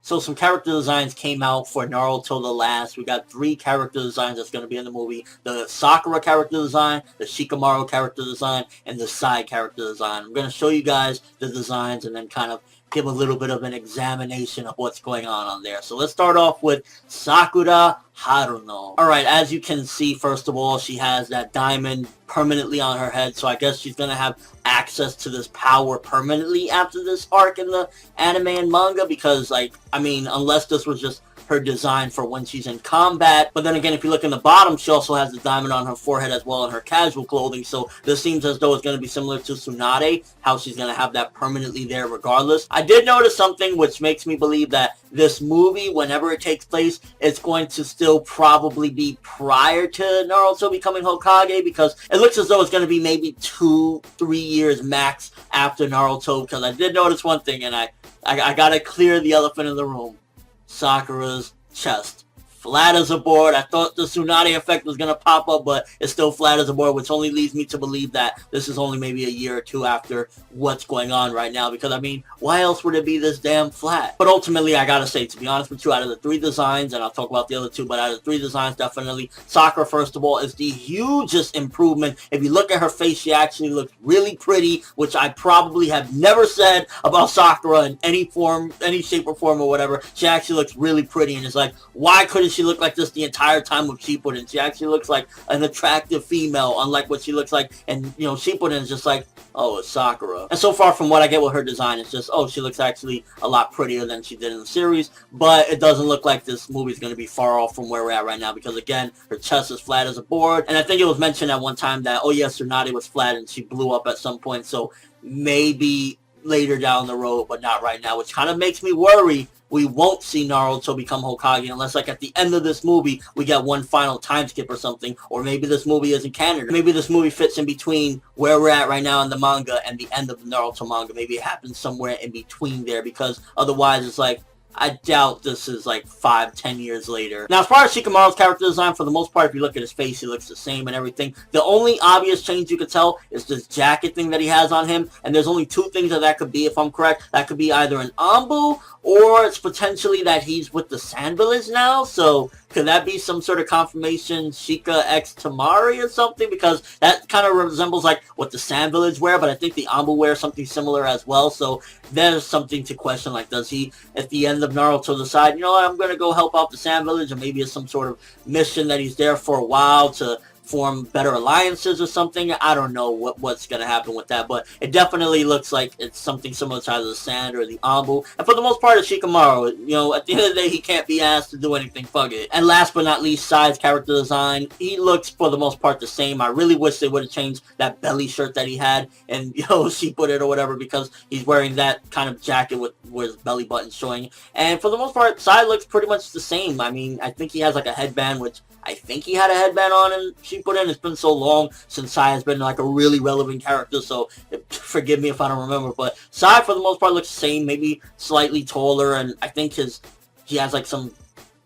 So some character designs came out for Naruto the Last. We got 3 character designs that's going to be in the movie. The Sakura character design, the Shikamaru character design, and the Sai character design. I'm going to show you guys the designs and then kind of give a little bit of an examination of what's going on there. So let's start off with Sakura Haruno. Alright, as you can see, first of all, she has that diamond permanently on her head, so I guess she's gonna have access to this power permanently after this arc in the anime and manga, because, like, I mean, unless this was just her design for when she's in combat. But then again, if you look in the bottom, she also has the diamond on her forehead as well in her casual clothing, so this seems as though it's going to be similar to Tsunade, how she's going to have that permanently there regardless. I did notice something which makes me believe that this movie, whenever it takes place, it's going to still probably be prior to Naruto becoming Hokage, because it looks as though it's going to be maybe 2-3 years max after Naruto, because I did notice one thing, and I gotta clear the elephant in the room. Sakura's chest. Flat as a board. I thought the Tsunade effect was going to pop up, but it's still flat as a board, which only leads me to believe that this is only maybe a year or 2 after what's going on right now, because, I mean, why else would it be this damn flat? But ultimately, I gotta say, to be honest with you, out of the 3 designs, and I'll talk about the other 2, but out of the 3 designs, definitely, Sakura, first of all, is the hugest improvement. If you look at her face, she actually looks really pretty, which I probably have never said about Sakura in any form, any shape or form or whatever. She actually looks really pretty, and it's like, why couldn't she look like this the entire time with Shippuden? She actually looks like an attractive female, unlike what she looks like, and, you know, Shippuden is just like, oh, it's Sakura. And so far from what I get with her design, it's just, oh, she looks actually a lot prettier than she did in the series, but it doesn't look like this movie is going to be far off from where we're at right now, because, again, her chest is flat as a board, and I think it was mentioned at one time that, oh, yes, Tsunade was flat and she blew up at some point, so maybe later down the road, but not right now, which kind of makes me worry we won't see Naruto become Hokage unless, like, at the end of this movie, we get one final time skip or something, or maybe this movie isn't canon. Maybe this movie fits in between where we're at right now in the manga and the end of the Naruto manga. Maybe it happens somewhere in between there, because otherwise it's like, I doubt this is like 5-10 years later. Now, as far as Shikamaru's character design, for the most part, if you look at his face, he looks the same and everything. The only obvious change you could tell is this jacket thing that he has on him, and there's only 2 things that could be, if I'm correct. That could be either an Anbu, or it's potentially that he's with the Sand Village now, so could that be some sort of confirmation Shika X Tamari or something? Because that kind of resembles like what the Sand Village wear, but I think the Anbu wear something similar as well, so there's something to question, like, does he, at the end of Naruto, decide, you know what, I'm going to go help out the Sand Village, or maybe it's some sort of mission that he's there for a while to form better alliances or something. I don't know what's going to happen with that, but it definitely looks like it's something similar to either the Sand or the Anbu. And for the most part, it's Shikamaru. You know, at the end of the day, he can't be asked to do anything. Fuck it. And last but not least, Sai's character design. He looks, for the most part, the same. I really wish they would have changed that belly shirt that he had and, you know, Shippuden or whatever, because he's wearing that kind of jacket with his belly button showing. And for the most part, Sai looks pretty much the same. I mean, I think he has like a headband, which I think he had a headband on in Shippuden. It's been so long since Sai has been like a really relevant character, so forgive me if I don't remember. But Sai, for the most part, looks the same, maybe slightly taller, and I think he has like some...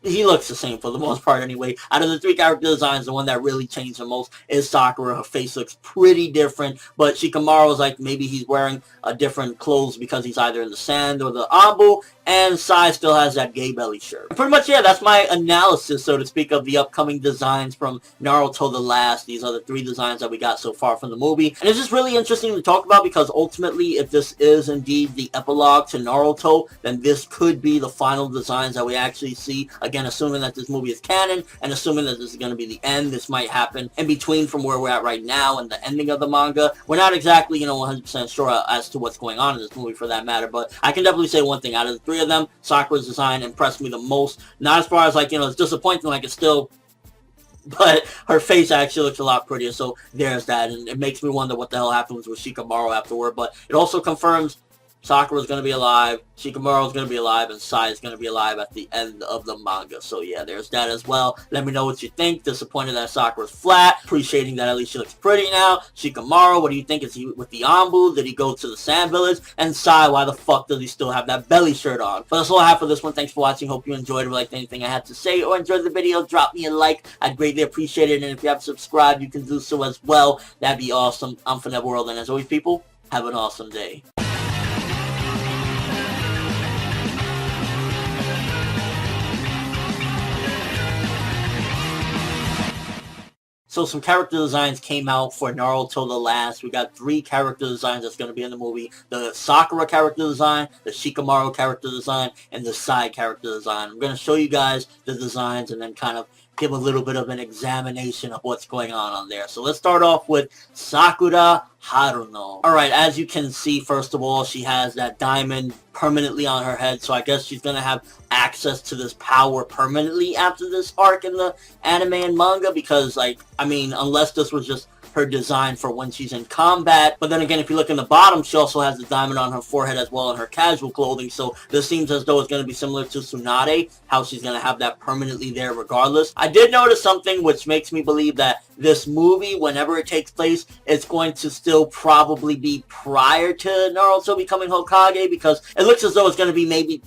He looks the same for the most part anyway. Out of the 3 character designs, the one that really changed the most is Sakura. Her face looks pretty different, but Shikamaru's like maybe he's wearing a different clothes because he's either in the Sand or the Anbu, and Sai still has that gay belly shirt. And pretty much, yeah, that's my analysis, so to speak, of the upcoming designs from Naruto the Last. These are the 3 designs that we got so far from the movie, and it's just really interesting to talk about, because ultimately, if this is indeed the epilogue to Naruto, then this could be the final designs that we actually see. Again, assuming that this movie is canon, and assuming that this is going to be the end. This might happen in between from where we're at right now and the ending of the manga. We're not exactly, you know, 100% sure as to what's going on in this movie for that matter, but I can definitely say one thing. Out of the 3 of them, Sakura's design impressed me the most. Not as far as, like, you know, it's disappointing, like, it's still... But her face actually looks a lot prettier, so there's that, and it makes me wonder what the hell happens with Shikamaru afterward, but it also confirms Sakura's going to be alive, Shikamaru's going to be alive, and Sai is going to be alive at the end of the manga. So yeah, there's that as well. Let me know what you think. Disappointed that Sakura's flat. Appreciating that at least she looks pretty now. Shikamaru, what do you think? Is he with the Anbu? Did he go to the Sand Village? And Sai, why the fuck does he still have that belly shirt on? But that's all I have for this one. Thanks for watching. Hope you enjoyed or liked anything I had to say or enjoyed the video. Drop me a like. I'd greatly appreciate it. And if you haven't subscribed, you can do so as well. That'd be awesome. I'm from that world, and as always, people, have an awesome day. So some character designs came out for Naruto the Last. We got 3 character designs that's going to be in the movie. The Sakura character design, the Shikamaru character design, and the side character design. I'm going to show you guys the designs and then kind of give a little bit of an examination of what's going on there. So let's start off with Sakura Haruno. Alright, as you can see, first of all, she has that diamond permanently on her head, so I guess she's going to have access to this power permanently after this arc in the anime and manga, because, like, I mean, unless this was just her design for when she's in combat. But then again, if you look in the bottom, she also has the diamond on her forehead as well in her casual clothing, so this seems as though it's going to be similar to Tsunade, how she's going to have that permanently there regardless. I did notice something which makes me believe that this movie, whenever it takes place, it's going to still probably be prior to Naruto becoming Hokage, because it looks as though it's going to be maybe